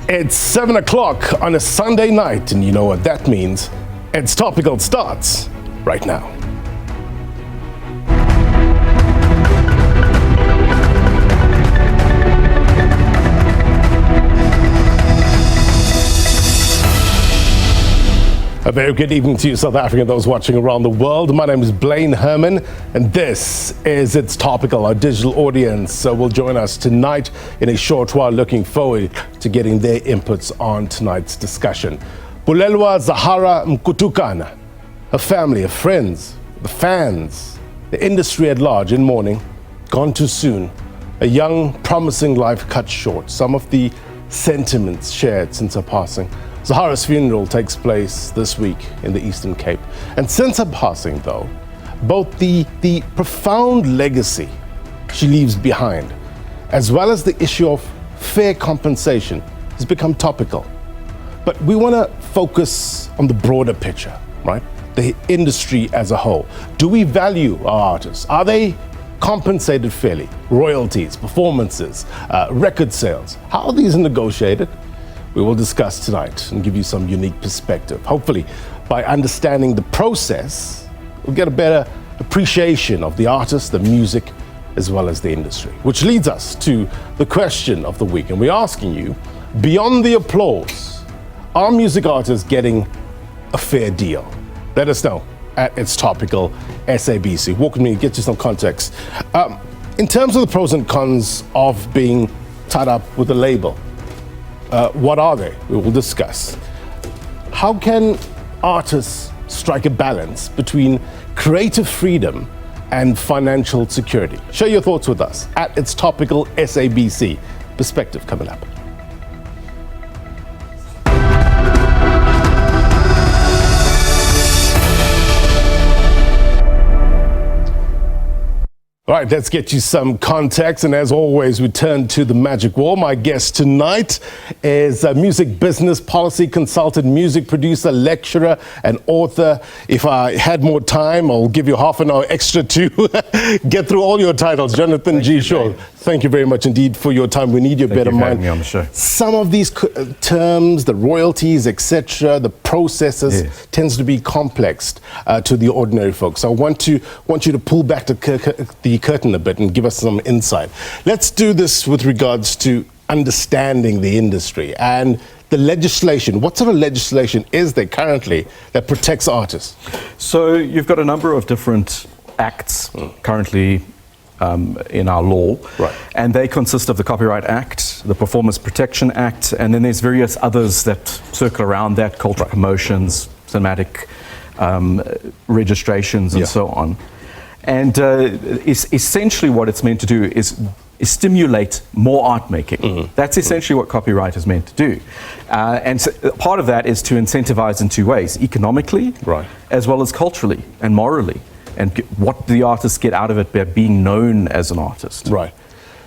It's 7 o'clock on a Sunday night, and you know what that means. It's Topical starts right now. A very good evening to you, South Africa, and those watching around the world. My name is Blaine Herman, and this is It's Topical. Our digital audience will join us tonight in a short while, looking forward to getting their inputs on tonight's discussion. Bulelwa Zahara Mkutukana, her family, her friends, the fans, the industry at large in mourning, gone too soon. A young, promising life cut short. Some of the sentiments shared since her passing. Zahara's funeral takes place this week in the Eastern Cape. And since her passing, though, both the profound legacy she leaves behind, as well as the issue of fair compensation, has become topical. But we want to focus on the broader picture, right? The industry as a whole. Do we value our artists? Are they compensated fairly? Royalties, performances, record sales. How are these negotiated? We will discuss tonight and give you some unique perspective. Hopefully, by understanding the process, we'll get a better appreciation of the artist, the music, as well as the industry. Which leads us to the question of the week. And we're asking you, beyond the applause, are music artists getting a fair deal? Let us know at It's Topical SABC. Walk with me, get you some context. In terms of the pros and cons of being tied up with a label, what are they? We will discuss. How can artists strike a balance between creative freedom and financial security? Share your thoughts with us at It's Topical SABC. Perspective coming up. All right, let's get you some context. And as always, we turn to the magic wall. My guest tonight is a music business policy consultant, music producer, lecturer, and author. If I had more time, I'll give you half an hour extra to get through all your titles. Jonathan G. Shaw, thank you very much indeed for your time. We need your better mind. Me on the show. Some of these terms, the royalties, etc., the processes tends to be complex to the ordinary folks. So I want you to pull back the curtain a bit and give us some insight. Let's do this with regards to understanding the industry and the legislation. What sort of legislation is there currently that protects artists? So you've got a number of different acts currently in our law, right, and they consist of the Copyright Act, the Performance Protection Act, and then there's various others that circle around that, cultural promotions, thematic registrations, and so on. And essentially what it's meant to do is stimulate more art making. That's essentially what copyright is meant to do. And so part of that is to incentivize in two ways, economically, as well as culturally and morally, and what the artists get out of it by being known as an artist. Right.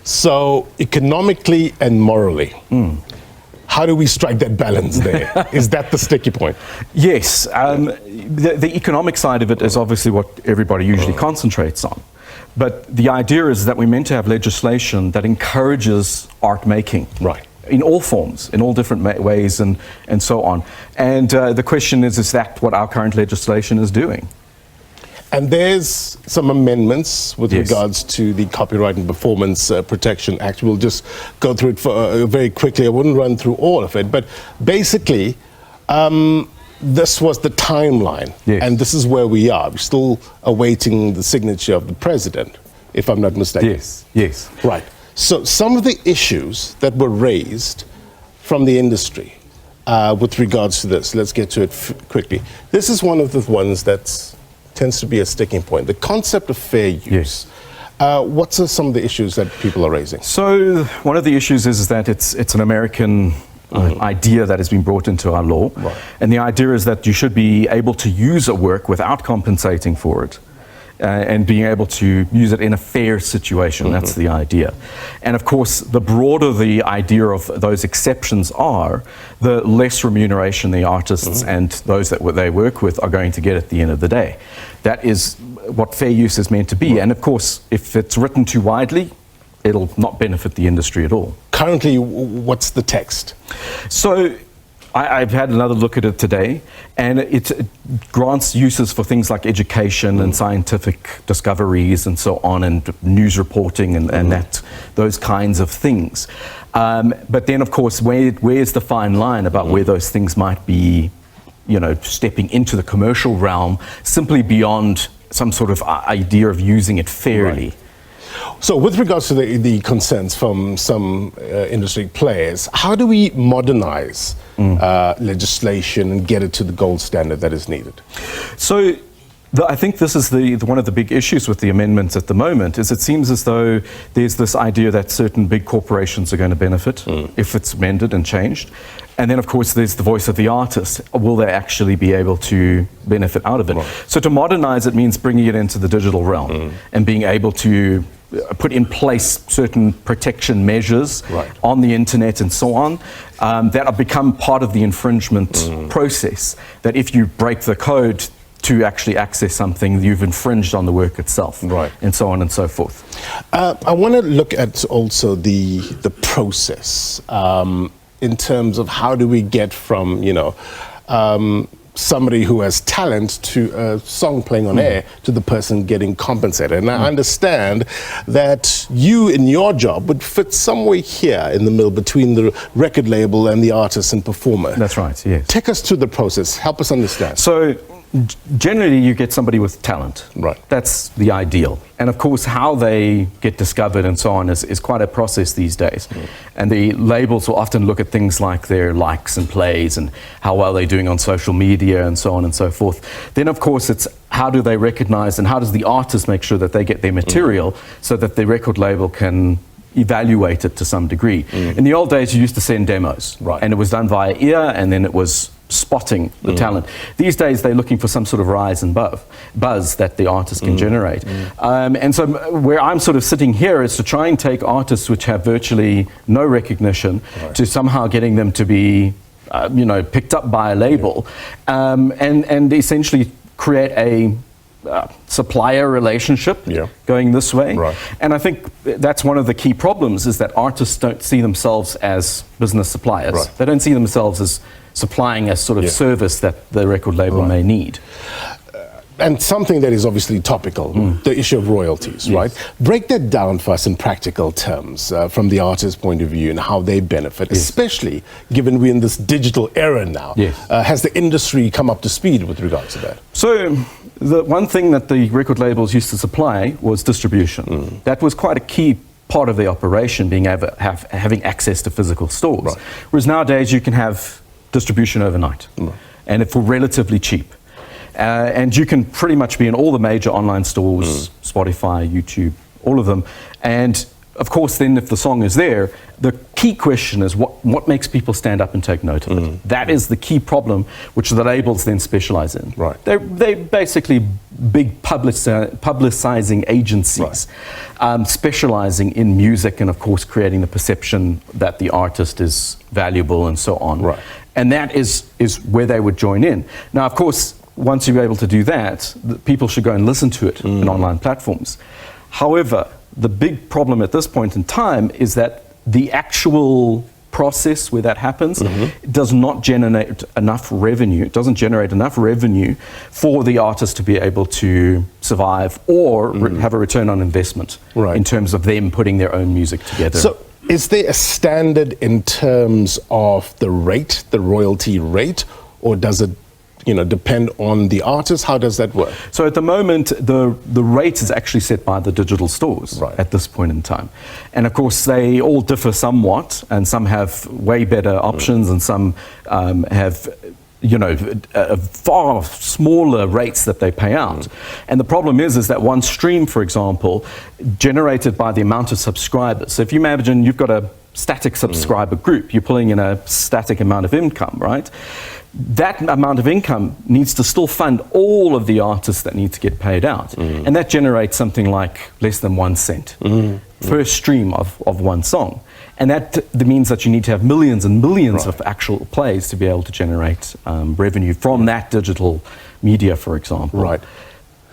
So economically and morally. How do we strike that balance there? Is that the sticky point? Yes. The economic side of it is obviously what everybody usually concentrates on. But the idea is that we're meant to have legislation that encourages art making. Right. In all forms, in all different ways, and so on. And the question is that what our current legislation is doing? And there's some amendments with regards to the Copyright and Performance Protection Act. We'll just go through it very quickly. I wouldn't run through all of it, but basically, this was the timeline, and this is where we are. We're still awaiting the signature of the president, if I'm not mistaken. Yes. Right. So some of the issues that were raised from the industry with regards to this, let's get to it quickly. This is one of the ones that tends to be a sticking point. The concept of fair use. What's some of the issues that people are raising? So one of the issues is that it's an American idea that has been brought into our law. And the idea is that you should be able to use a work without compensating for it. And being able to use it in a fair situation. That's the idea. And of course, the broader the idea of those exceptions are, the less remuneration the artists and those that they work with are going to get at the end of the day. That is what fair use is meant to be. And of course, if it's written too widely, it'll not benefit the industry at all. Currently, what's the text? So I've had another look at it today, and it grants uses for things like education and scientific discoveries and so on, and news reporting and those kinds of things. But then, of course, where's the fine line about where those things might be, stepping into the commercial realm, simply beyond some sort of idea of using it fairly? Right. So with regards to the concerns from some industry players, how do we modernize legislation and get it to the gold standard that is needed? So I think this is one of the big issues with the amendments at the moment, is it seems as though there's this idea that certain big corporations are going to benefit if it's amended and changed. And then, of course, there's the voice of the artist. Will they actually be able to benefit out of it? Right. So to modernize it means bringing it into the digital realm and being able to put in place certain protection measures on the internet and so on that have become part of the infringement process. That if you break the code to actually access something, you've infringed on the work itself, and so on and so forth. I want to look at also the process in terms of how do we get from somebody who has talent to a song playing on air to the person getting compensated. And I understand that you in your job would fit somewhere here in the middle between the record label and the artist and performer. That's right, yes. Take us through the process. Help us understand. So generally you get somebody with talent. Right. That's the ideal. And of course how they get discovered and so on is quite a process these days. And the labels will often look at things like their likes and plays and how well they're doing on social media and so on and so forth. Then of course it's how do they recognize and how does the artist make sure that they get their material so that the record label can evaluate it to some degree. In the old days you used to send demos, and it was done via ear, and then it was spotting the talent. These days they're looking for some sort of rise and buzz that the artist can generate. And so where I'm sort of sitting here is to try and take artists which have virtually no recognition to somehow getting them to be picked up by a label and essentially create a supplier relationship going this way. And I think that's one of the key problems, is that artists don't see themselves as business suppliers. They don't see themselves as supplying a sort of service that the record label may need. And something that is obviously topical, the issue of royalties, right? Break that down for us in practical terms from the artist's point of view and how they benefit, especially given we're in this digital era now. Has the industry come up to speed with regards to that? So the one thing that the record labels used to supply was distribution. That was quite a key part of the operation, being having access to physical stores. Whereas nowadays you can have distribution overnight and for relatively cheap. And you can pretty much be in all the major online stores, Spotify, YouTube, all of them. And of course, then if the song is there, the key question is what makes people stand up and take note of it? That is the key problem, which the labels then specialize in. They're basically big publicizing agencies, specializing in music and of course creating the perception that the artist is valuable and so on. And that is where they would join in. Now, of course, once you're able to do that, people should go and listen to it in online platforms. However, the big problem at this point in time is that the actual process where that happens does not generate enough revenue. It doesn't generate enough revenue for the artist to be able to survive or have a return on investment in terms of them putting their own music together. So is there a standard in terms of the rate, the royalty rate, or does it depend on the artist? How does that work? So at the moment, the rate is actually set by the digital stores at this point in time. And of course, they all differ somewhat, and some have way better options, and some have far smaller rates that they pay out. And the problem is that one stream, for example, generated by the amount of subscribers. So if you imagine you've got a static subscriber group, you're pulling in a static amount of income, right? That amount of income needs to still fund all of the artists that need to get paid out. And that generates something like less than 1 cent per stream of one song. And that means that you need to have millions and millions of actual plays to be able to generate revenue from that digital media, for example.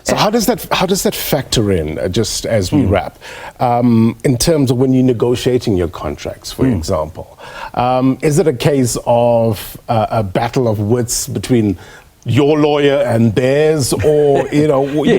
So how does that factor in, just as we wrap, in terms of when you're negotiating your contracts, for example? Is it a case of a battle of wits between your lawyer and theirs, or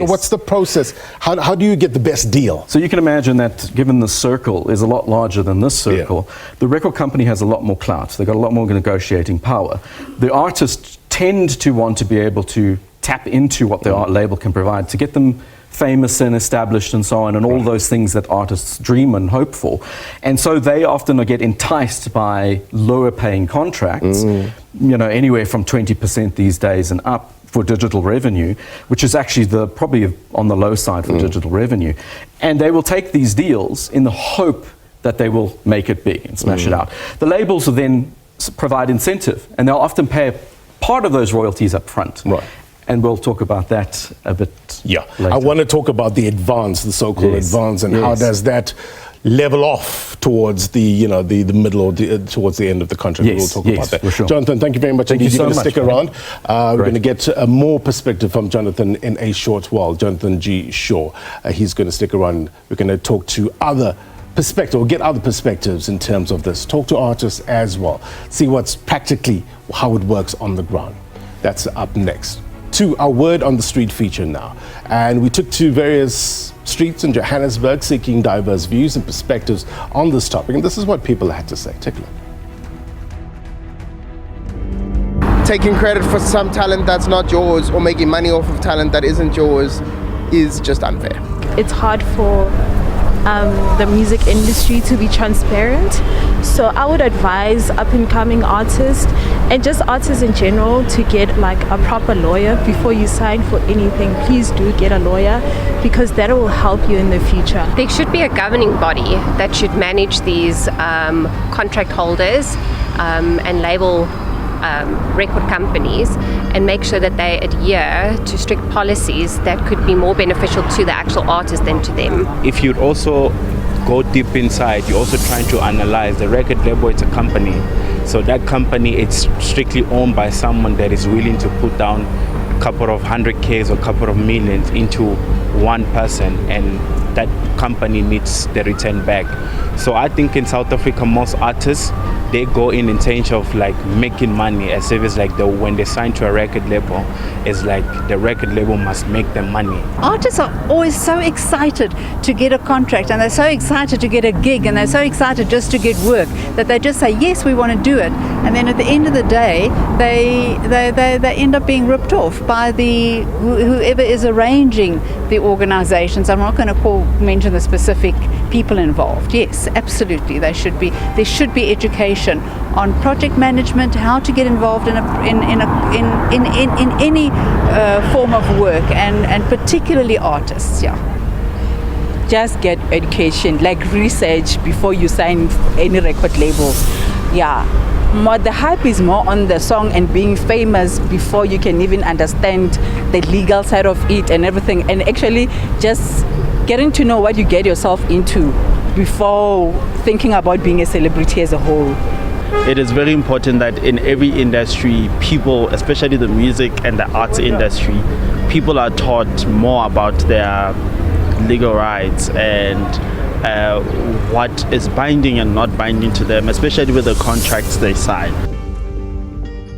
what's the process? How do you get the best deal? So you can imagine that given the circle is a lot larger than this circle, the record company has a lot more clout. They've got a lot more negotiating power. The artists tend to want to be able to tap into what the art label can provide to get them famous and established and so on, and all those things that artists dream and hope for. And so they often get enticed by lower paying contracts, anywhere from 20% these days and up for digital revenue, which is actually probably on the low side for digital revenue. And they will take these deals in the hope that they will make it big and smash it out. The labels will then provide incentive, and they'll often pay part of those royalties up front. Right. And we'll talk about that a bit later. I want to talk about the advance, the so-called advance, and how does that level off towards the middle or towards the end of the contract. We'll talk about that. Sure. Jonathan, thank you very much. Thank you so much. Stick around. We're going to get more perspective from Jonathan in a short while. Jonathan G. Shaw. He's going to stick around. We're going to talk to other perspective, or get other perspectives in terms of this. Talk to artists as well. See what's practically how it works on the ground. That's up next. To our Word on the Street feature now. And we took to various streets in Johannesburg seeking diverse views and perspectives on this topic. And this is what people had to say. Take a look. Taking credit for some talent that's not yours, or making money off of talent that isn't yours, is just unfair. It's hard for the music industry to be transparent. So I would advise up-and-coming artists and just artists in general to get like a proper lawyer before you sign for anything. Please do get a lawyer, because that will help you in the future. There should be a governing body that should manage these contract holders and label record companies, and make sure that they adhere to strict policies that could be more beneficial to the actual artist than to them. If you'd also go deep inside, you're also trying to analyze the record label. It's a company, so that company, it's strictly owned by someone that is willing to put down a couple of 100Ks or a couple of millions into one person, and that company needs the return back. So I think in South Africa, most artists, they go in intention of like making money, as if it's like when they sign to a record label, it's like the record label must make them money. Artists are always so excited to get a contract, and they're so excited to get a gig, and they're so excited just to get work, that they just say, yes, we want to do it. And then at the end of the day, they end up being ripped off by whoever is arranging the organizations. I'm not going to mention the specific people involved. Yes, absolutely. There should be education on project management, how to get involved in any form of work, and particularly artists. Just get education, like research before you sign any record label. The hype is more on the song and being famous before you can even understand the legal side of it and everything, and actually just getting to know what you get yourself into before thinking about being a celebrity as a whole. It is very important that in every industry, people, especially the music and the arts industry, people are taught more about their legal rights and what is binding and not binding to them, especially with the contracts they sign.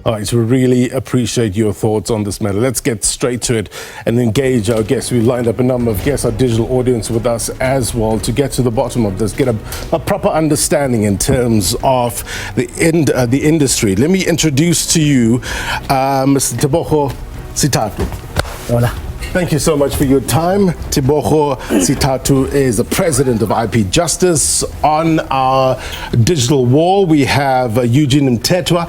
All right, so we really appreciate your thoughts on this matter. Let's get straight to it and engage our guests. We've lined up a number of guests, our digital audience with us as well, to get to the bottom of this, get a proper understanding in terms of the industry. Let me introduce to you Mr. Tebogo Sithathu. Hola. Thank you so much for your time. Tebogo Sithathu is the president of IP Justice. On our digital wall, we have Eugene Mthethwa,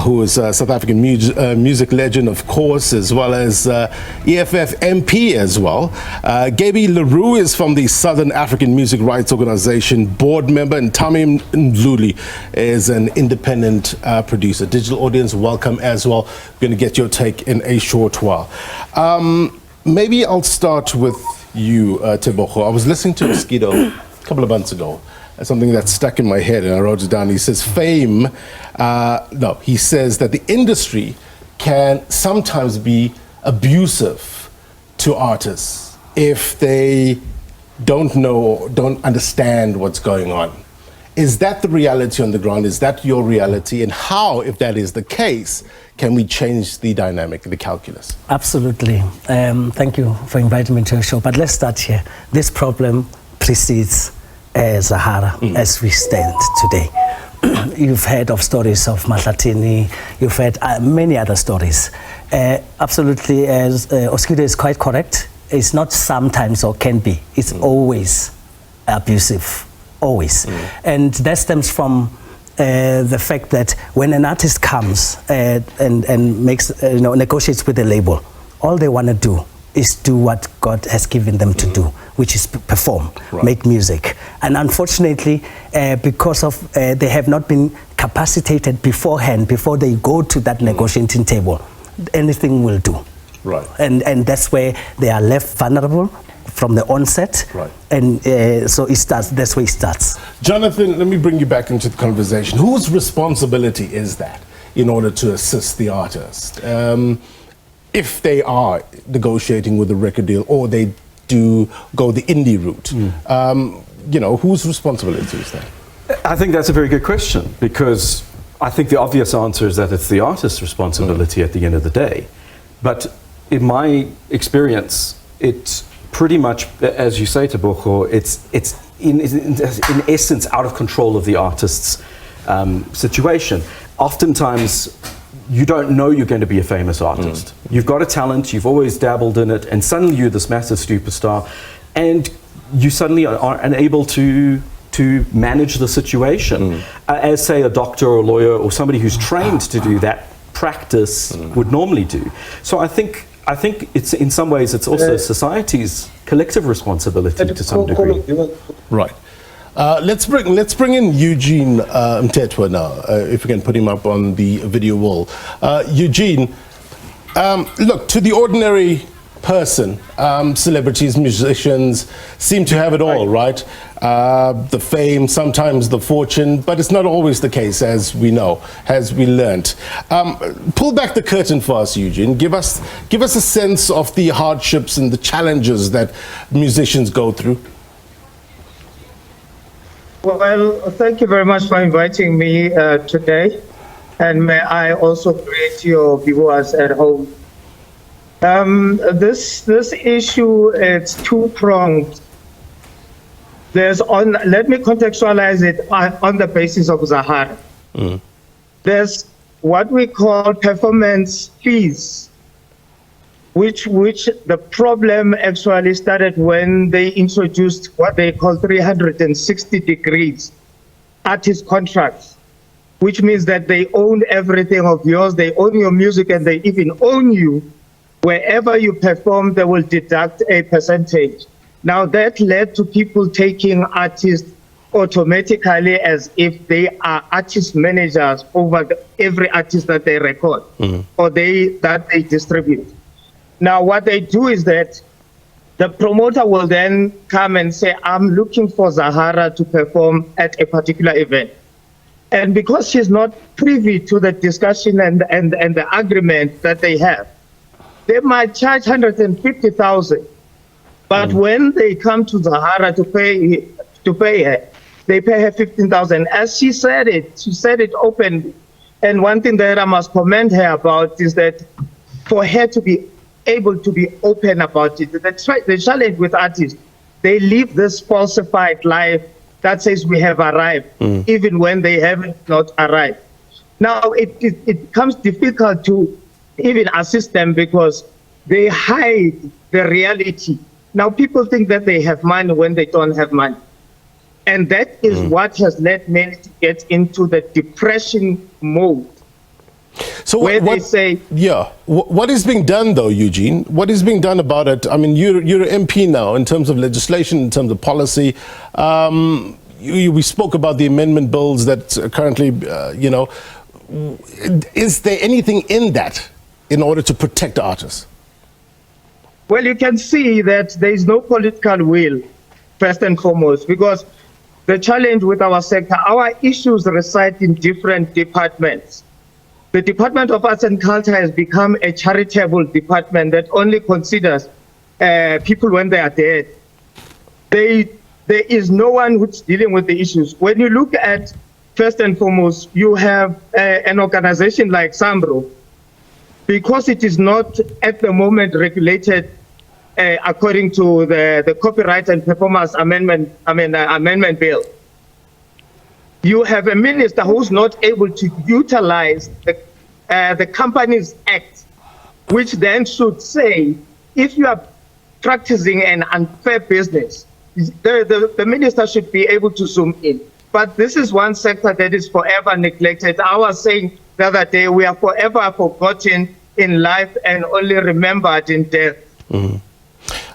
who is a South African music legend, of course, as well as EFF MP as well. Gabie Roux is from the Southern African Music Rights Organization board member, and Thammy Mdluli is an independent producer. Digital audience, welcome as well. We're going to get your take in a short while. Maybe I'll start with you, Tebogo. I was listening to Mosquito a couple of months ago, something that stuck in my head, and I wrote it down. He says he says that the industry can sometimes be abusive to artists if they don't know, don't understand what's going on? Is that the reality on the ground? Is that your reality? And how, if that is the case, can we change the dynamic, the calculus? Absolutely. Thank you for inviting me to your show. But let's start here. This problem precedes Zahara as we stand today. You've heard of stories of Mahlatini. You've heard many other stories. Absolutely, as Oskido is quite correct. It's not sometimes or can be. It's always abusive. Always. And that stems from the fact that when an artist comes and makes, negotiates with a label, all they want to do is do what God has given them to do, which is perform, make music. And unfortunately, because of they have not been capacitated beforehand, before they go to that negotiating table, anything will do. Right. And that's where they are left vulnerable from the onset, and so it starts. That's where it starts. Jonathan, let me bring you back into the conversation. Whose responsibility is that in order to assist the artist? If they are negotiating with a record deal or they do go the indie route, whose responsibility is that? I think that's a very good question, because I think the obvious answer is that it's the artist's responsibility at the end of the day. But in my experience, it's pretty much, as you say, Tebogo, it's in essence out of control of the artist's situation. Oftentimes, you don't know you're going to be a famous artist. You've got a talent, you've always dabbled in it, and suddenly you're this massive superstar, and you suddenly are unable to manage the situation. As, say, a doctor or a lawyer or somebody who's trained to do that practice would normally do. So I think it's, in some ways, it's also society's collective responsibility to some degree. Right. Let's bring in Eugene Mthethwa now, if we can put him up on the video wall. Eugene, look, to the ordinary person, celebrities, musicians seem to have it all, right? The fame, sometimes the fortune, but it's not always the case, as we know, as we learnt. Pull back the curtain for us, Eugene. Give us a sense of the hardships and the challenges that musicians go through. Well, thank you very much for inviting me today, and may I also greet your viewers at home. This issue, it's two-pronged. Let me contextualize it on the basis of Zahara. There's what we call performance fees, which the problem actually started when they introduced what they call 360 degrees artist contracts, which means that they own everything of yours, they own your music, and they even own you. Wherever you perform, they will deduct a percentage. Now that led to people taking artists automatically as if they are artist managers over every artist that they record or that they distribute. Now what they do is that the promoter will then come and say, I'm looking for Zahara to perform at a particular event. And because she's not privy to the discussion and the agreement that they have, they might charge 150,000. But when they come to Zahara to pay her, they pay her 15,000. As she said it openly. And one thing that I must commend her about is that for her to be able to be open about it, the challenge with artists, they live this falsified life that says we have arrived, even when they haven't not arrived. Now it becomes difficult to even assist them because they hide the reality. Now people think that they have money when they don't have money. And that is what has led many to get into the depression mode. So they say, what is being done though, Eugene? What is being done about it? I mean, you're an MP now in terms of legislation, in terms of policy. We spoke about the amendment bills that currently, is there anything in that in order to protect artists? Well, you can see that there is no political will, first and foremost, because the challenge with our sector, our issues reside in different departments. The Department of Arts and Culture has become a charitable department that only considers people when they are dead. There is no one who's dealing with the issues. When you look at, first and foremost, you have an organization like SAMRO, because it is not at the moment regulated according to the Copyright and Performance Amendment Bill. You have a minister who's not able to utilize the Companies Act, which then should say, if you are practicing an unfair business, the minister should be able to zoom in. But this is one sector that is forever neglected. I was saying the other day, we are forever forgotten in life and only remembered in death. Mm-hmm.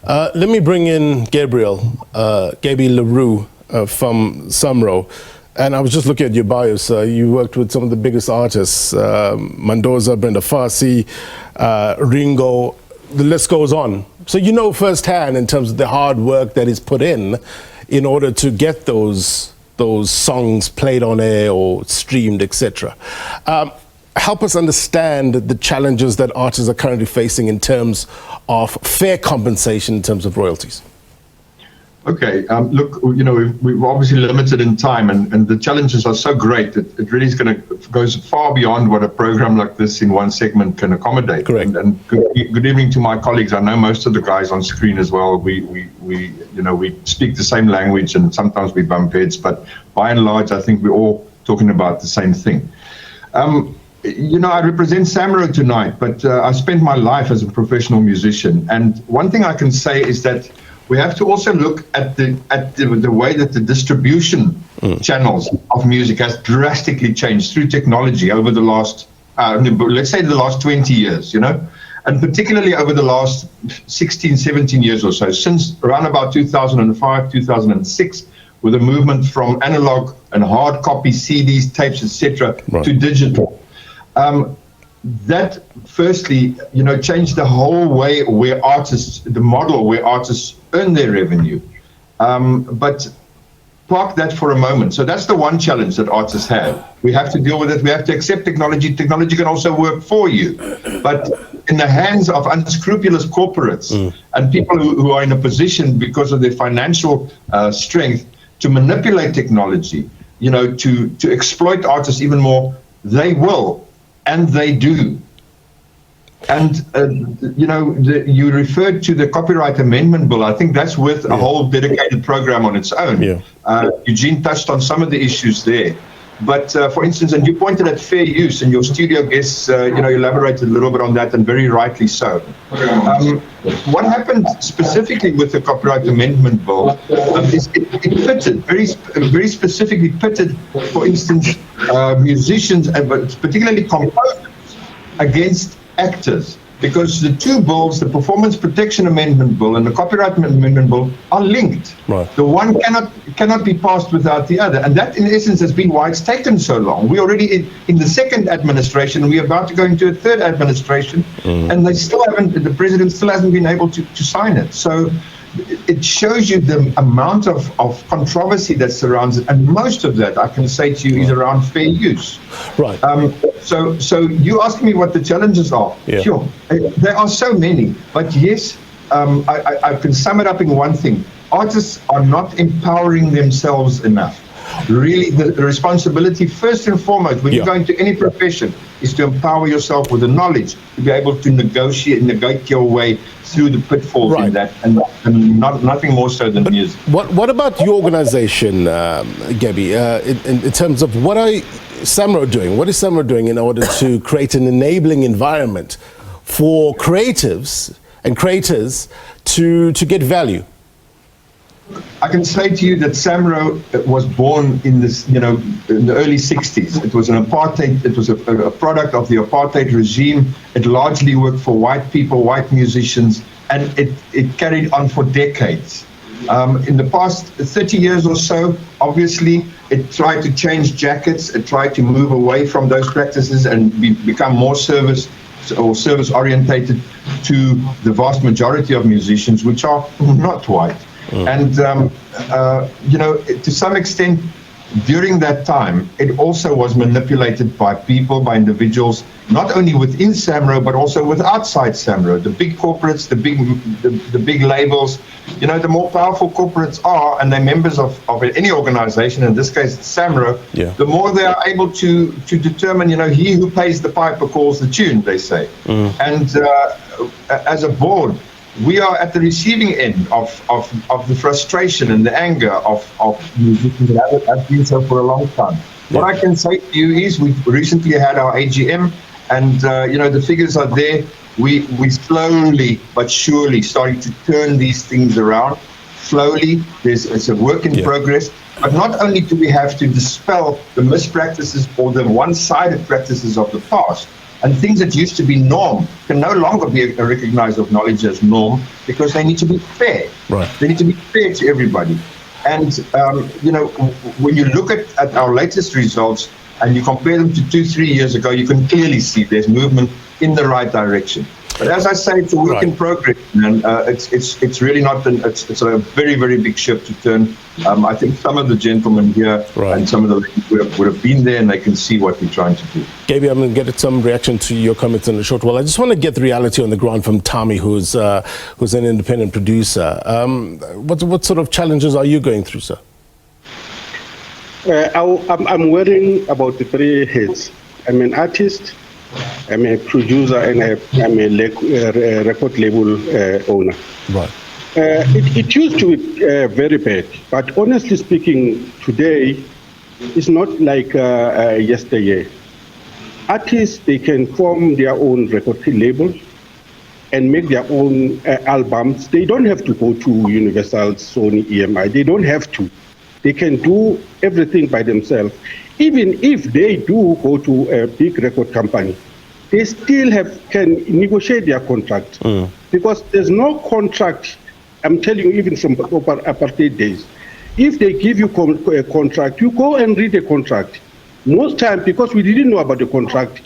Let me bring in Gabie Roux from SAMRO. And I was just looking at your bio, sir. You worked with some of the biggest artists, Mandoza, Brenda Fassie, Ringo, the list goes on. So you know firsthand in terms of the hard work that is put in order to get those songs played on air or streamed, etc. Help us understand the challenges that artists are currently facing in terms of fair compensation in terms of royalties. Okay, look, you know, we're obviously limited in time, and the challenges are so great that it really is goes far beyond what a program like this in one segment can accommodate. Correct. And good evening to my colleagues. I know most of the guys on screen as well. We speak the same language, and sometimes we bump heads, but by and large, I think we're all talking about the same thing. You know, I represent SAMRO tonight, but I spent my life as a professional musician, and one thing I can say is that we have to also look at the way that the distribution channels of music has drastically changed through technology over the last, let's say the last 20 years, you know, and particularly over the last 16, 17 years or so, since around about 2005, 2006, with a movement from analog and hard copy CDs, tapes, etc., to digital. That firstly, you know, changed the whole way where artists, the model where artists earn their revenue. But park that for a moment. So that's the one challenge that artists have. We have to deal with it. We have to accept technology. Technology can also work for you. But in the hands of unscrupulous corporates and people who are in a position because of their financial strength to manipulate technology, you know, to exploit artists even more, they will. And they do. And, you know, you referred to the Copyright Amendment Bill. I think that's worth a whole dedicated program on its own. Eugene touched on some of the issues there. But, for instance, and you pointed at fair use, and your studio guests, you know, elaborated a little bit on that, and very rightly so. What happened specifically with the Copyright Amendment Bill is it pitted, very specifically pitted, for instance, musicians, but particularly composers, against actors. Because the two bills, the Performance Protection Amendment Bill and the Copyright Amendment Bill, are linked. Right. The one cannot be passed without the other. And that, in essence, has been why it's taken so long. We're already in the second administration, and we're about to go into a third administration, and they still haven't, the president still hasn't been able to sign it. So it shows you the amount of controversy that surrounds it, and most of that, I can say to you, is around fair use. Right. So you ask me what the challenges are. Sure, there are so many, but yes, I can sum it up in one thing. Artists are not empowering themselves enough. Really, the responsibility, first and foremost, when you go into any profession, is to empower yourself with the knowledge to be able to negate your way through the pitfalls in that, and nothing more so than music. What about your organization, Gabie, in terms of what are SAMRO doing? What is SAMRO doing in order to create an enabling environment for creatives and creators to get value? I can say to you that SAMRO was born in this, you know, in the early 60s. It was an apartheid, it was a product of the apartheid regime. It largely worked for white people, white musicians, and it carried on for decades. In the past 30 years or so, obviously, it tried to change jackets, it tried to move away from those practices and become more service orientated to the vast majority of musicians, which are not white. And, you know, to some extent, during that time, it also was manipulated by people, by individuals, not only within SAMRO, but also with outside SAMRO. The big corporates, the big labels, you know, the more powerful corporates are, and they're members of any organization, in this case it's SAMRO, the more they are able to determine, you know, he who pays the piper calls the tune, they say. And as a board, we are at the receiving end of the frustration and the anger of musicians that have been so for a long time. What I can say to you is we recently had our AGM, and you know, the figures are there. We slowly but surely starting to turn these things around. Slowly, it's a work in progress. But not only do we have to dispel the mispractices or the one-sided practices of the past, and things that used to be norm can no longer be recognized or acknowledged as norm, because they need to be fair. They need to be fair to everybody. And you know, when you look at our latest results and you compare them to 2-3 years ago, you can clearly see there's movement in the right direction. But as I say, it's a work in progress, and it's really not. It's a very, very big ship to turn. I think some of the gentlemen here and some of the ladies would have been there, and they can see what we're trying to do. Gabie, I'm going to get some reaction to your comments in a short while. I just want to get the reality on the ground from Thammy, who's an independent producer. What sort of challenges are you going through, sir? I'm worrying about the three heads. I'm an artist, I'm a producer, and I'm a record label owner. It used to be very bad, but honestly speaking, today it's not like yesterday. Artists, they can form their own record label and make their own albums. They don't have to go to Universal, Sony, EMI. They don't have to. They can do everything by themselves. Even if they do go to a big record company, they still can negotiate their contract, because there's no contract. I'm telling you, even from apartheid days, if they give you a contract, you go and read the contract. Most times, because we didn't know about the contract,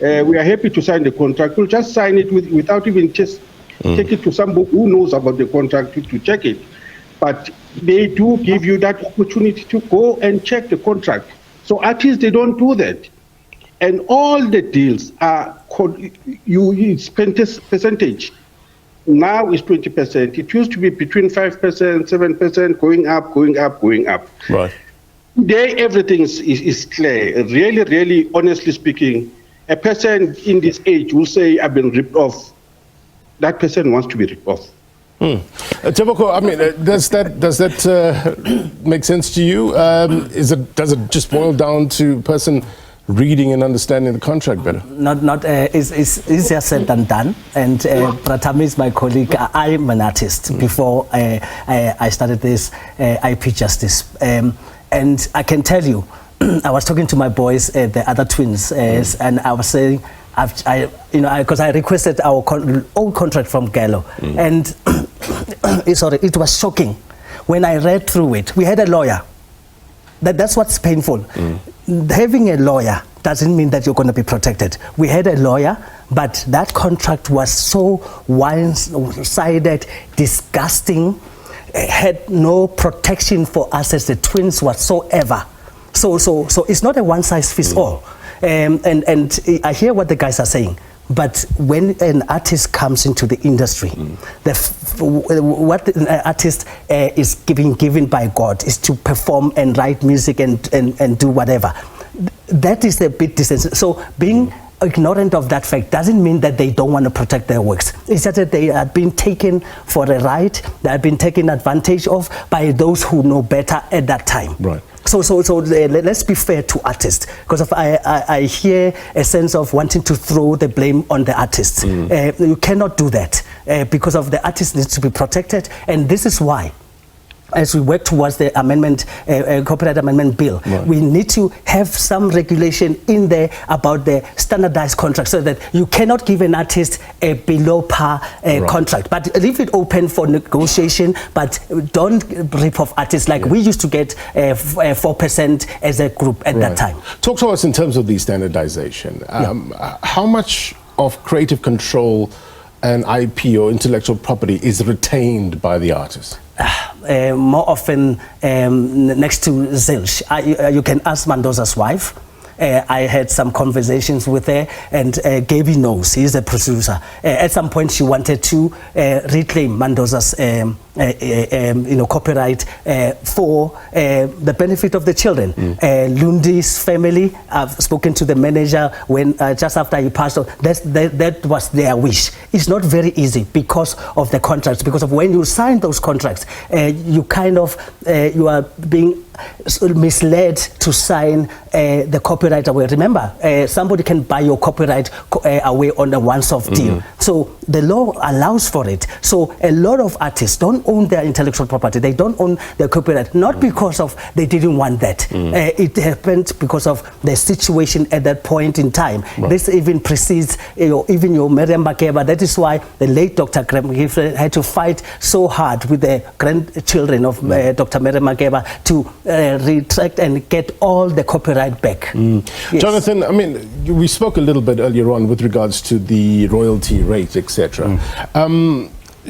we are happy to sign the contract. We'll just sign it without even just take it to somebody who knows about the contract to check it. But they do give you that opportunity to go and check the contract. So artists, they don't do that. And all the deals are, it's percentage. Now it's 20%. It used to be between 5%, 7%, going up, going up, going up. Today, everything is clear. Really, really, honestly speaking, a person in this age will say, I've been ripped off. That person wants to be ripped off. Tebogo, I mean, does that make sense to you? Does it just boil down to person reading and understanding the contract better? It's easier said than done. And Pratami is my colleague. I'm an artist. Before I started this IP Justice, and I can tell you, I was talking to my boys, the other twins, and I was saying, because I requested our old contract from Gallo, and it was shocking when I read through it. We had a lawyer. That's what's painful. Having a lawyer doesn't mean that you're going to be protected. We had a lawyer, but that contract was so one-sided, disgusting, had no protection for us as the twins whatsoever. So it's not a one-size-fits-all. And I hear what the guys are saying, but when an artist comes into the industry, what an artist is given by God is to perform and write music and do whatever. That is a bit distance. So being ignorant of that fact doesn't mean that they don't want to protect their works. It's just that they are being taken for a ride, they have been taken advantage of by those who know better at that time. So let's be fair to artists, because I hear a sense of wanting to throw the blame on the artists. You cannot do that, because of the artist needs to be protected, and this is why, as we work towards the amendment, copyright amendment bill, we need to have some regulation in there about the standardized contract, so that you cannot give an artist a below par contract, but leave it open for negotiation, but don't rip off artists like we used to get 4% as a group at that time. Talk to us in terms of the standardization. How much of creative control and IP or intellectual property is retained by the artist? more often next to Zilch. You can ask Mandoza's wife. I had some conversations with her, and Gabie knows, he's the producer. At some point she wanted to reclaim Mandoza's copyright for the benefit of the children. Lundi's family, I've spoken to the manager when just after he passed on, that was their wish. It's not very easy because of the contracts, because of when you sign those contracts, you kind of, you are being misled to sign the copyright away. Remember, somebody can buy your copyright away on a once-off deal. So the law allows for it. So a lot of artists don't own their intellectual property. They don't own their copyright, not because of they didn't want that. It happened because of the situation at that point in time. This even precedes even your Miriam Makeba. That is why the late Dr. Gabie had to fight so hard with the grandchildren of Dr. Miriam Makeba to retract and get all the copyright back. Yes. Jonathan, I mean, we spoke a little bit earlier on with regards to the royalty rate, etc.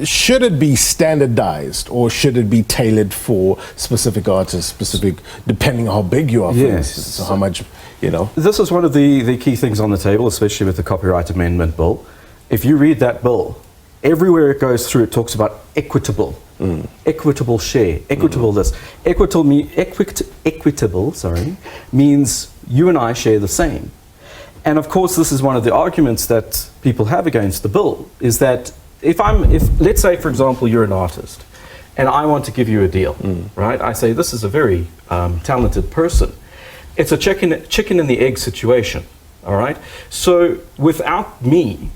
Should it be standardized, or should it be tailored for specific artists, depending on how big you are, for instance, so how much, This is one of the key things on the table, especially with the Copyright Amendment Bill. If you read that bill, everywhere it goes through, it talks about equitable. Equitable share, equitable this. Equitable means you and I share the same. And of course, this is one of the arguments that people have against the bill, is that if let's say, for example, you're an artist and I want to give you a deal, right? I say, this is a very talented person. It's a chicken and the egg situation, all right? So without me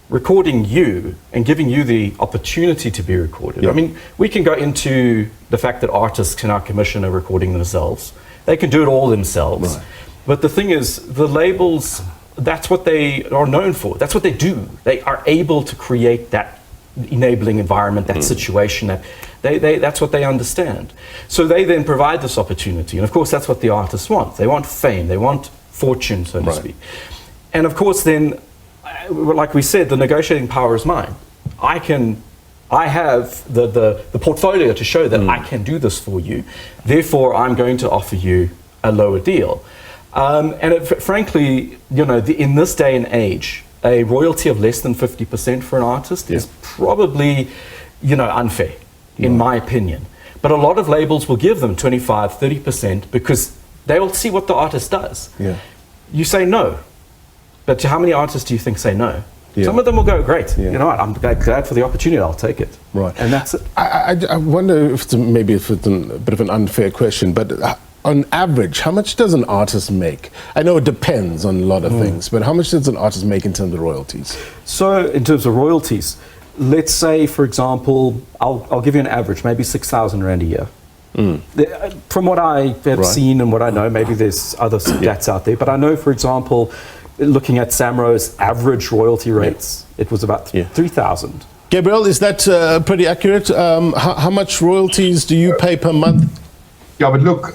recording you and giving you the opportunity to be recorded. I mean, we can go into the fact that artists can now commission a recording themselves. They can do it all themselves. But the thing is, the labels, that's what they are known for. That's what they do. They are able to create that enabling environment, that situation, that's what they understand. So they then provide this opportunity. And of course, that's what the artists want. They want fame, they want fortune, so to speak. And of course, then, like we said, the negotiating power is mine. I have the portfolio to show that I can do this for you. Therefore, I'm going to offer you a lower deal. Frankly, in this day and age, a royalty of less than 50% for an artist is probably, unfair, in my opinion. But a lot of labels will give them 25, 30% because they will see what the artist does. You say no. But to how many artists do you think say no? Some of them will go, great, you know what, I'm glad for the opportunity, I'll take it. And that's it. I wonder if it's a bit of an unfair question, but on average, how much does an artist make? I know it depends on a lot of things, but how much does an artist make in terms of royalties? So in terms of royalties, let's say, for example, I'll give you an average, maybe 6,000 Rand a year. From what I have seen and what I know, maybe there's other stats out there, but I know, for example, looking at SAMRO's average royalty rates, it was about 3,000. Gabriel, is that pretty accurate? How much royalties do you pay per month? Yeah, but look,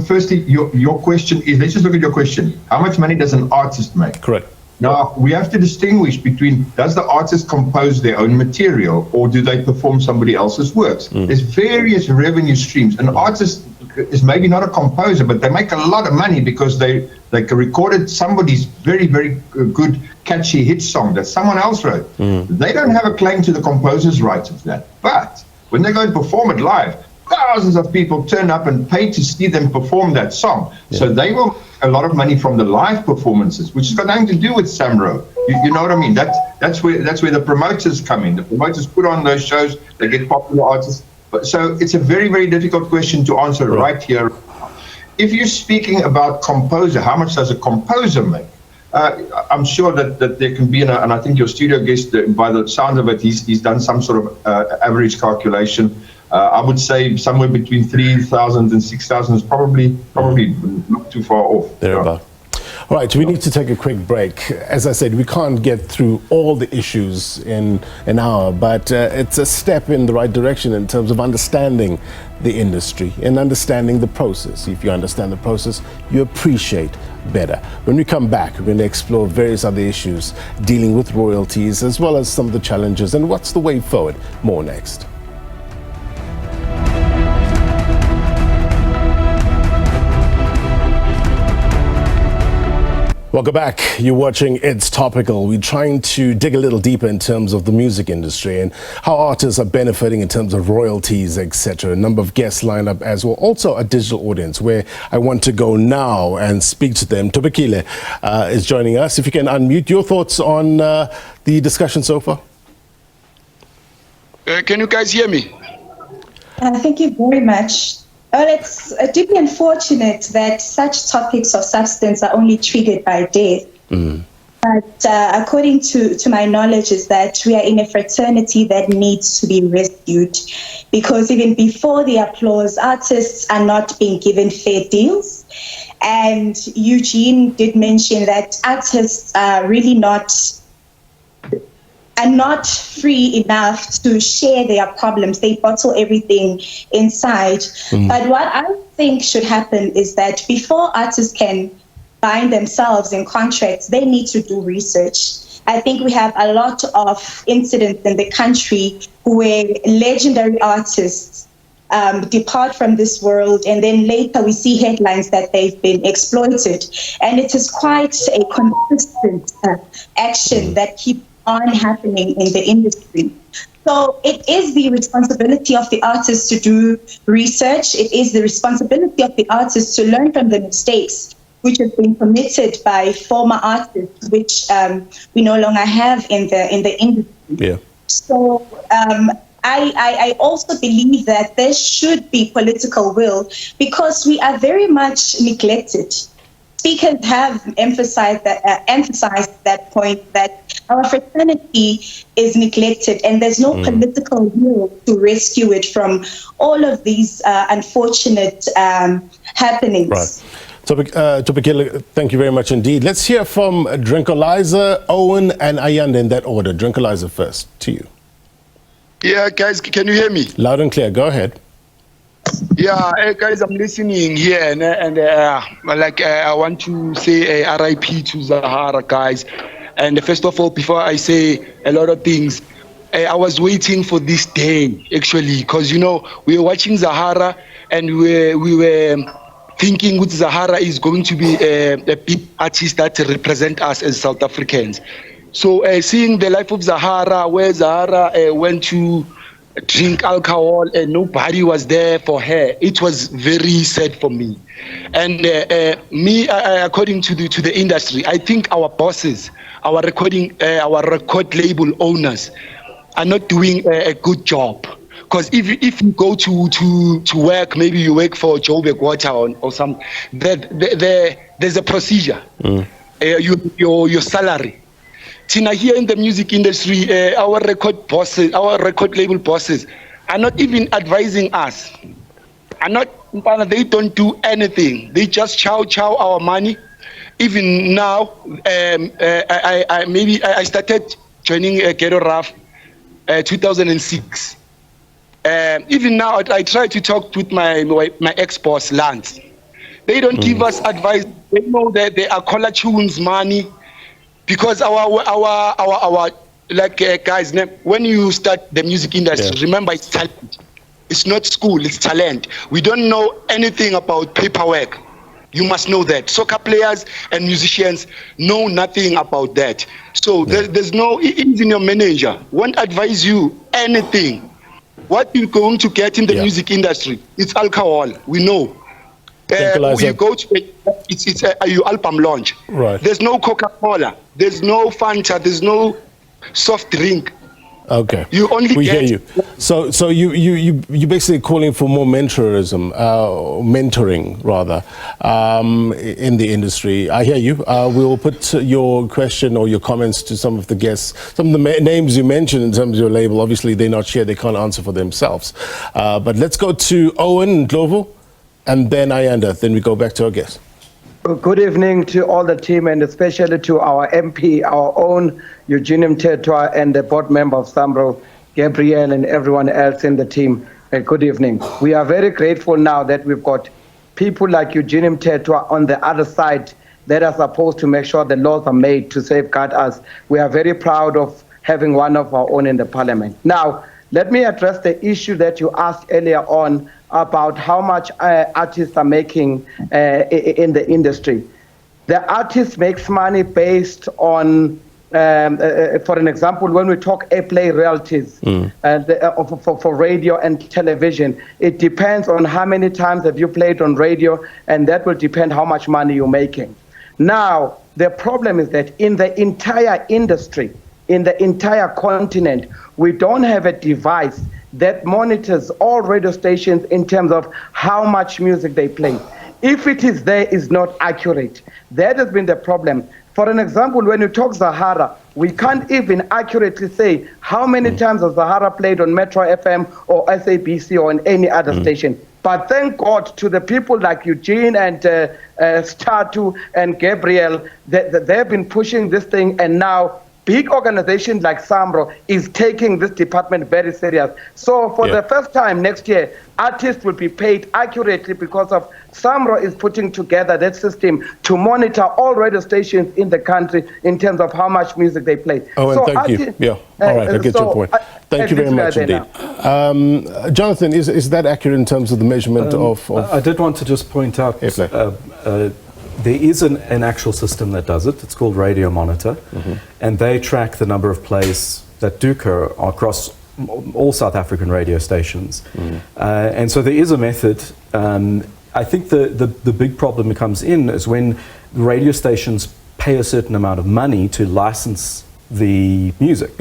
firstly, your question is, let's just look at your question. How much money does an artist make? Correct. Now, we have to distinguish between, does the artist compose their own material or do they perform somebody else's works? There's various revenue streams. An artist is maybe not a composer, but they make a lot of money because they recorded somebody's very, very good, catchy hit song that someone else wrote. They don't have a claim to the composer's rights of that. But when they go and perform it live, thousands of people turn up and pay to see them perform that song. So they will make a lot of money from the live performances, which has got nothing to do with SAMRO. You know what I mean? That's where the promoters come in. The promoters put on those shows, they get popular artists. So it's a very, very difficult question to answer right here. If you're speaking about composer, how much does a composer make? I'm sure that there can be, and I think your studio guest, by the sound of it, he's done some sort of average calculation. I would say somewhere between 3,000 and 6,000 is probably not too far off. Thereabout. All right, we need to take a quick break. As I said, we can't get through all the issues in an hour, but it's a step in the right direction in terms of understanding the industry and understanding the process. If you understand the process, you appreciate better. When we come back, we're going to explore various other issues dealing with royalties, as well as some of the challenges and what's the way forward. More next. Welcome back. You're watching It's Topical. We're trying to dig a little deeper in terms of the music industry and how artists are benefiting in terms of royalties, etc. A number of guests lined up as well. Also a digital audience where I want to go now and speak to them. Topical is joining us. If you can unmute your thoughts on the discussion so far. Can you guys hear me? Thank you very much. Well, it's deeply unfortunate that such topics of substance are only triggered by death. But according to my knowledge is that we are in a fraternity that needs to be rescued, because even before the applause, artists are not being given fair deals. And Eugene did mention that artists are really not free enough to share their problems. They bottle everything inside. But what I think should happen is that before artists can bind themselves in contracts, they need to do research. I think we have a lot of incidents in the country where legendary artists depart from this world, and then later we see headlines that they've been exploited. And it is quite a consistent action that keeps on happening in the industry. So it is the responsibility of the artists to do research. It is the responsibility of the artists to learn from the mistakes which have been committed by former artists, which we no longer have in the industry. Yeah. So I also believe that there should be political will, because we are very much neglected. Speakers have emphasized that point, that our fraternity is neglected, and there's no political will to rescue it from all of these unfortunate happenings. Right. Topical, thank you very much indeed. Let's hear from Drinkalizer, Owen, and Ayanda in that order. Drinkalizer first, to you. Yeah, guys, can you hear me? Loud and clear. Go ahead. Yeah, guys, I'm listening here, and I want to say RIP to Zahara, guys. And first of all, before I say a lot of things, I was waiting for this day, actually, because, you know, we were watching Zahara, and we were thinking that Zahara is going to be a big artist that represent us as South Africans. So seeing the life of Zahara, where Zahara went to drink alcohol and nobody was there for her, it was very sad for me. And according to the industry, I think our bosses, our record label owners are not doing a good job. Because if you go to work, maybe you work for Joburg Water or some, there's a procedure. Your salary. Tina, here in the music industry, our record label bosses are not even advising us. They don't do anything. They just chow our money. Even now, I started joining Ghetto Raf 2006. Even now, I try to talk with my ex-boss, Lance. They don't give us advice. They know that they are collar tunes money. Because our guys, when you start the music industry, remember it's talent. It's not school, it's talent. We don't know anything about paperwork. You must know that. Soccer players and musicians know nothing about that. So there's no, even your manager won't advise you anything. What you're going to get in the music industry, it's alcohol, we know. You go to it's your album launch. Right. There's no Coca-Cola, there's no Fanta, there's no soft drink. Okay. We hear you. So you basically calling for more mentoring rather, in the industry. I hear you. We'll put your question or your comments to some of the guests. Some of the names you mentioned in terms of your label, obviously they're not here, they can't answer for themselves. But let's go to Owen Ndlovu, and then Ayanda, then we go back to our guest. Good evening to all the team, and especially to our MP, our own Eugene Mthethwa, and the board member of SAMRO, Gabrielle, and everyone else in the team. Good evening. We are very grateful now that we've got people like Eugene Mthethwa on the other side that are supposed to make sure the laws are made to safeguard us. We are very proud of having one of our own in the parliament. Now, let me address the issue that you asked earlier on about how much artists are making in the industry. The artist makes money based on, for an example, when we talk airplay royalties for radio and television, it depends on how many times have you played on radio, and that will depend how much money you're making. Now, the problem is that in the entire industry, in the entire continent, we don't have a device that monitors all radio stations in terms of how much music they play. If it is there, it's not accurate. That has been the problem. For an example, when you talk Zahara, we can't even accurately say how many times has Zahara played on Metro FM or SABC or on any other station. But thank God to the people like Eugene and Sithathu and Gabriel, they've been pushing this thing, and now big organizations like SAMRO is taking this department very serious. So for the first time next year, artists will be paid accurately because of SAMRO is putting together that system to monitor all radio stations in the country in terms of how much music they play. Oh, and so thank you. Yeah, all right, I get your point. Thank you very much indeed. Jonathan, is that accurate in terms of the measurement of... I did want to just point out, there is an actual system that does it. It's called Radio Monitor, and they track the number of plays that do occur across all South African radio stations. And so there is a method. I think the big problem comes in is when radio stations pay a certain amount of money to license the music.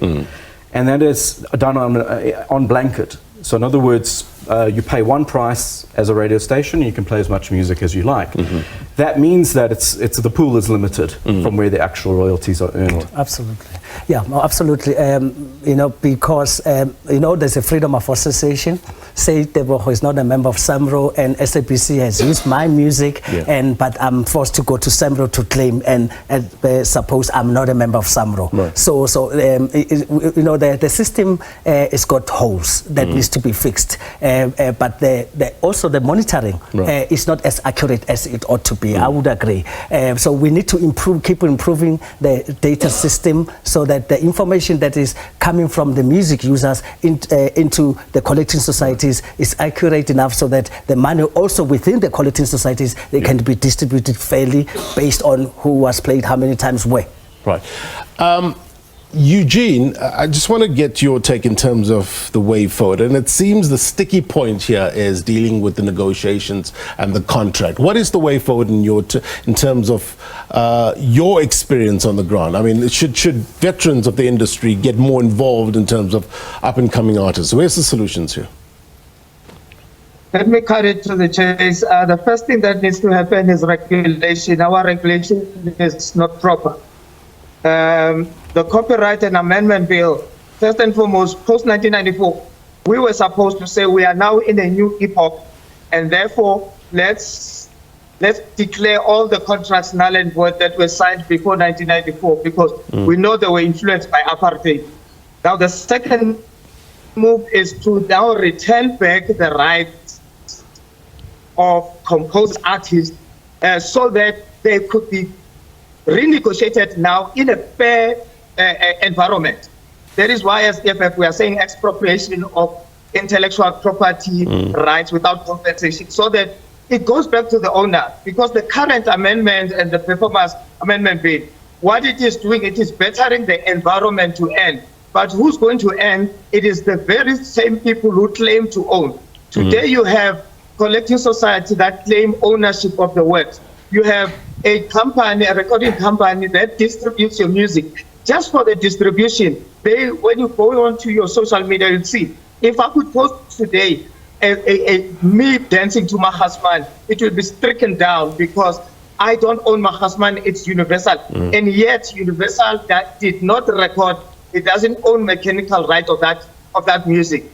And that is done on blanket. So in other words, you pay one price as a radio station, you can play as much music as you like. That means that the pool is limited from where the actual royalties are earned. Absolutely. Yeah, no, absolutely. You know, because, you know, there's a freedom of association. Say Tebogo is not a member of SAMRO and SABC has used my music, but I'm forced to go to SAMRO to claim, and suppose I'm not a member of SAMRO. So you know, the system has got holes that needs to be fixed. But also the monitoring is not as accurate as it ought to be. I would agree. So we need to keep improving the data system so that the information that is coming from the music users into the collecting societies is accurate enough so that the money also within the collecting societies, they can be distributed fairly based on who was played how many times where. Right. Eugene, I just want to get your take in terms of the way forward. And it seems the sticky point here is dealing with the negotiations and the contract. What is the way forward in terms of your experience on the ground? I mean, should veterans of the industry get more involved in terms of up-and-coming artists? Where's the solutions here? Let me cut it to the chase. The first thing that needs to happen is regulation. Our regulation is not proper. The Copyright and Amendment Bill, first and foremost, post-1994, we were supposed to say we are now in a new epoch, and therefore let's declare all the contracts null and void that were signed before 1994, because we know they were influenced by apartheid. Now the second move is to now return back the rights of composed artists so that they could be renegotiated now in a fair environment. That is why as EFF we are saying expropriation of intellectual property rights without compensation, so that it goes back to the owner, because the current amendment and the performance amendment bill, what it is doing, it is bettering the environment to end. But who's going to end? It is the very same people who claim to own. Today you have collecting society that claim ownership of the works. You have a company, a recording company that distributes your music. Just for the distribution, when you go onto your social media, you'll see. If I could post today me dancing to my husband, it will be stricken down because I don't own my husband, it's Universal. And yet Universal that did not record, it doesn't own mechanical right of that music.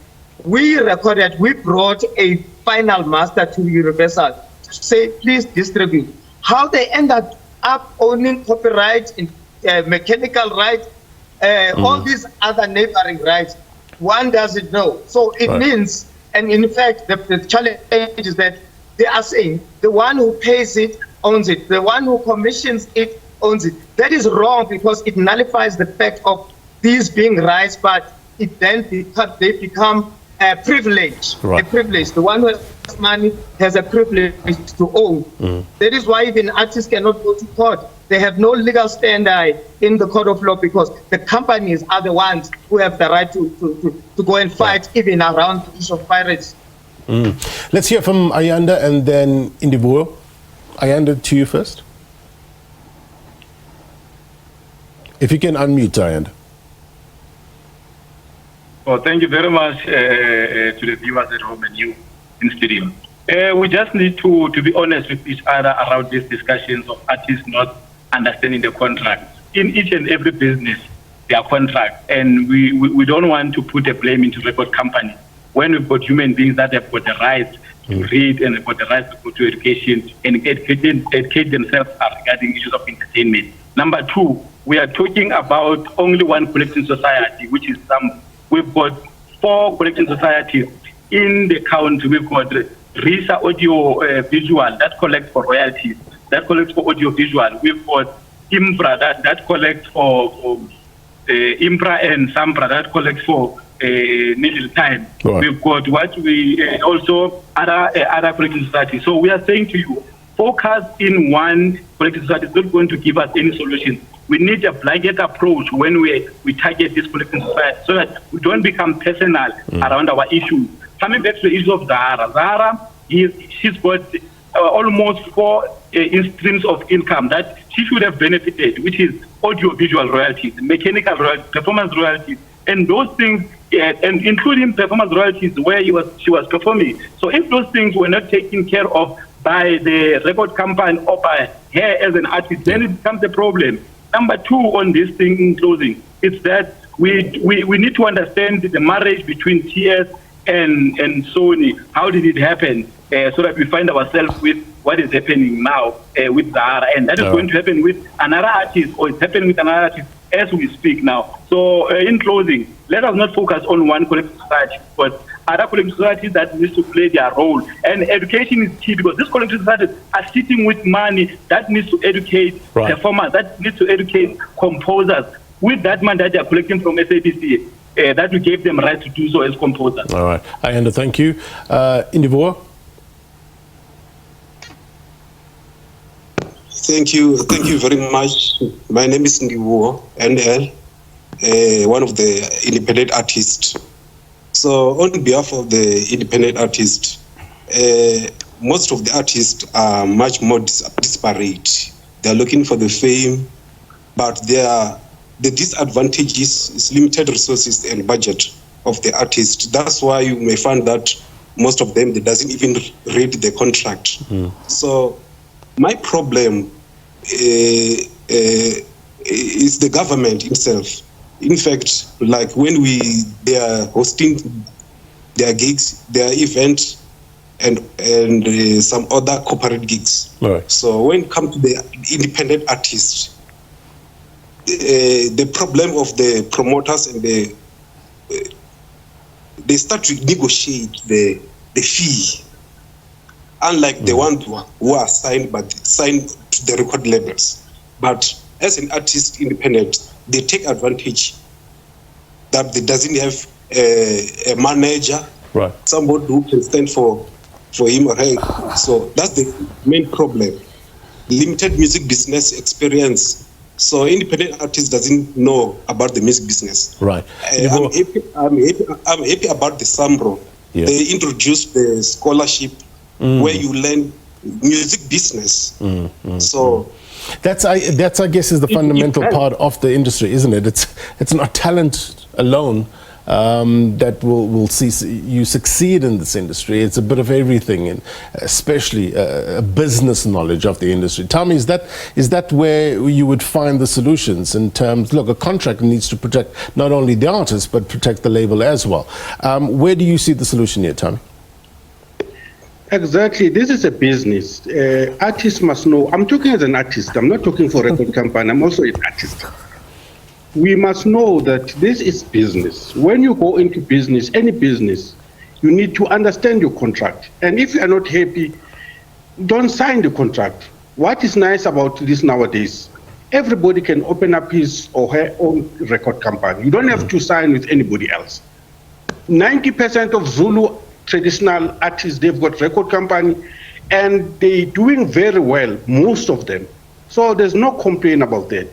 We recorded, we brought a final master to Universal to say, please distribute. How they end up owning copyright, mechanical rights, all these other neighboring rights, one doesn't know. So it means, and in fact, the challenge is that they are saying the one who pays it owns it, the one who commissions it owns it. That is wrong because it nullifies the fact of these being rights, but it then they become privilege. Right. A privilege. The one who has money has a privilege to own. That is why even artists cannot go to court. They have no legal stand in the court of law because the companies are the ones who have the right to go and fight even around the issue of pirates. Let's hear from Ayanda and then Indivuo. Ayanda, to you first. If you can unmute, Ayanda. Well, thank you very much to the viewers at home and you in studio. We just need to be honest with each other around these discussions of artists not understanding the contract. In each and every business, there are contracts, and we don't want to put the blame into record companies when we've got human beings that have got the right to read and have got the right to go to education and educate themselves regarding issues of entertainment. Number two, we are talking about only one collecting society, which is we've got 4 collecting societies in the country. We've got RISA Audio Visual that collects for royalties, that collects for audio visual. We've got IMPRA that collects for IMPRA and SAMRO that collects for needle time. Right. We've got what we also other collecting societies. So we are saying to you, focus in one collecting society is not going to give us any solutions. We need a blanket approach when we target this collecting society so that we don't become personal around our issues. Coming back to the issue of Zahara, she's got almost 4 streams of income that she should have benefited, which is audio-visual royalties, mechanical royalties, performance royalties, and those things, and including performance royalties where she was performing. So if those things were not taken care of by the record company or by her as an artist, then it becomes a problem. Number 2 on this thing in closing, it's that we need to understand the marriage between TS and Sony. How did it happen? So that we find ourselves with what is happening now with Zahara. And that is going to happen with another artist, or it's happening with another artist as we speak now. So in closing, let us not focus on one collective society, but other collective societies that need to play their role. And education is key because these collective societies are sitting with money that needs to educate performers, that needs to educate composers with that money that they are collecting from SABC. That we gave them right to do so as composers. All right. Ayanda, thank you. Indivuo? Thank you very much. My name is Ndivuo NL, one of the independent artists. So on behalf of the independent artists, most of the artists are much more disparate. They're looking for the fame, but the disadvantages is limited resources and budget of the artist. That's why you may find that most of them, they doesn't even read the contract. So my problem is the government itself. In fact, like when they are hosting their gigs, their events, and some other corporate gigs. Right. So when it comes to the independent artists, the problem of the promoters and they start to negotiate the fee, unlike the ones who are signed to the record labels. But as an artist independent, they take advantage that they doesn't have a manager, somebody who can stand for him or her. So that's the main problem. Limited music business experience. So independent artist doesn't know about the music business. Right. I'm happy about the SAMRO. Yeah. They introduced the scholarship where you learn music business. So that's I guess is the fundamental part of the industry, isn't it? It's not talent alone that will see you succeed in this industry. It's a bit of everything, and especially a business knowledge of the industry. Thammy, is that where you would find the solutions in terms? Look, a contract needs to protect not only the artist but protect the label as well. Where do you see the solution here, Thammy? Exactly. This is a business. Artists must know. I'm talking as an artist. I'm not talking for a record company. I'm also an artist. We must know that this is business. When you go into business, any business, you need to understand your contract. And if you are not happy, don't sign the contract. What is nice about this nowadays, everybody can open up his or her own record company. You don't have to sign with anybody else. 90% of Zulu traditional artists, they've got record company, and they're doing very well, most of them. So there's no complaint about that.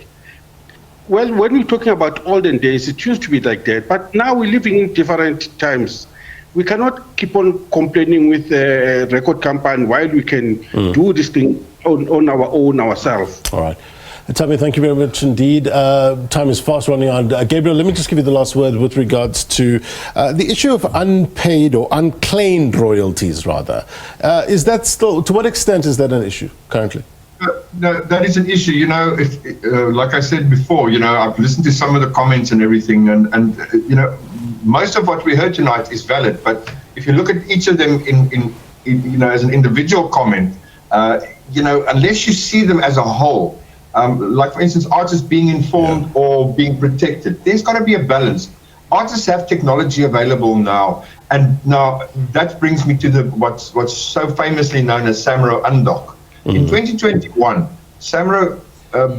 Well, when we're talking about olden days, it used to be like that, but now we're living in different times. We cannot keep on complaining with the record company while we can do this thing on our own ourselves. All right. Thammy, thank you very much indeed. Time is fast running out. Gabriel, let me just give you the last word with regards to the issue of unpaid or unclaimed royalties, rather. Is that still, to what extent is that an issue currently? No, that is an issue. You know, like I said before, you know, I've listened to some of the comments and everything, and you know, most of what we heard tonight is valid. But if you look at each of them in you know, as an individual comment, you know, unless you see them as a whole, like for instance, artists being informed or being protected, there's got to be a balance. Artists have technology available now, and now that brings me to the what's so famously known as SAMRO Undock. In 2021, SAMRO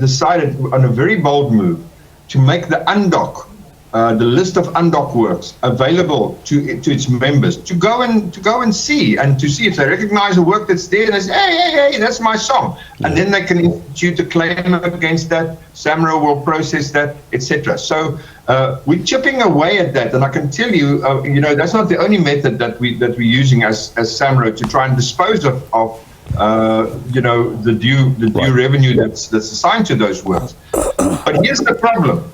decided on a very bold move to make the Undock, the list of Undock works available to its members to go and see, and to see if they recognize a work that's there and they say, hey, that's my song, and then they can institute a claim against that. SAMRO will process that, etc. So we're chipping away at that, and I can tell you, you know, that's not the only method that we're using as SAMRO to try and dispose of you know, the due revenue that's assigned to those works. But here's the problem.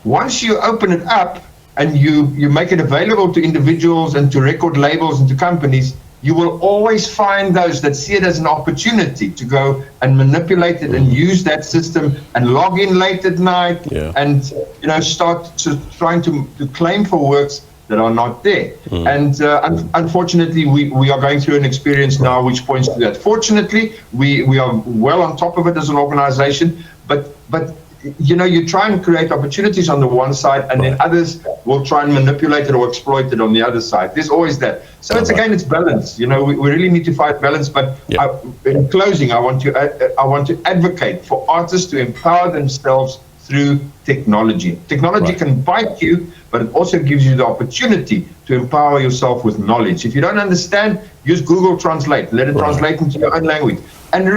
Once you open it up and you make it available to individuals and to record labels and to companies, you will always find those that see it as an opportunity to go and manipulate it and use that system and log in late at night and, you know, start trying to claim for works that are not there. And unfortunately, we are going through an experience now which points to that. Fortunately, we are well on top of it as an organization, but you know, you try and create opportunities on the one side, and then others will try and manipulate it or exploit it on the other side. There's always that. So it's again, it's balance. You know, we really need to fight balance. But in closing, I want to advocate for artists to empower themselves through technology. Technology can bite you, but it also gives you the opportunity to empower yourself with knowledge. If you don't understand, use Google Translate. Let it translate into your own language, and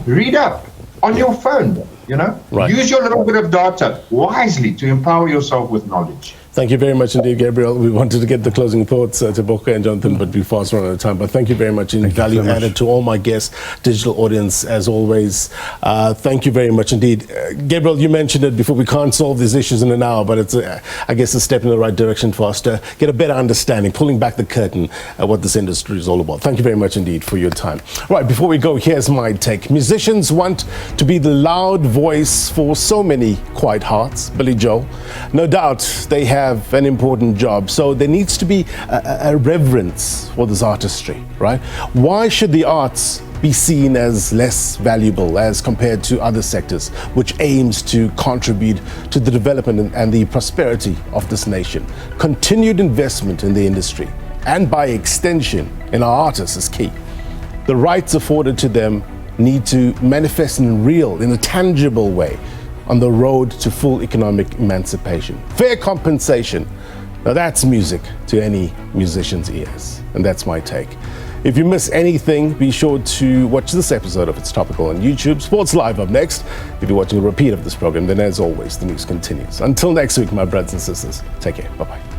read up on your phone. You know, use your little bit of data wisely to empower yourself with knowledge. Thank you very much indeed, Gabriel. We wanted to get the closing thoughts, Tebogo and Jonathan, but we're fast running out of time. But thank you very much. In value added to all my guests, digital audience, as always. Thank you very much indeed. Gabriel, you mentioned it before. We can't solve these issues in an hour, but it's, I guess, a step in the right direction for us to get a better understanding, pulling back the curtain at what this industry is all about. Thank you very much indeed for your time. Right, before we go, here's my take. Musicians want to be the loud voice for so many quiet hearts. Billy Joel. No doubt they have an important job, so there needs to be a reverence for this artistry, right? Why should the arts be seen as less valuable as compared to other sectors, which aims to contribute to the development and the prosperity of this nation? Continued investment in the industry, and by extension in our artists, is key. The rights afforded to them need to manifest in a tangible way on the road to full economic emancipation. Fair compensation. Now that's music to any musician's ears. And that's my take. If you miss anything, be sure to watch this episode of It's Topical on YouTube. Sports Live up next. If you're watching a repeat of this program, then as always, the news continues. Until next week, my brothers and sisters, take care. Bye-bye.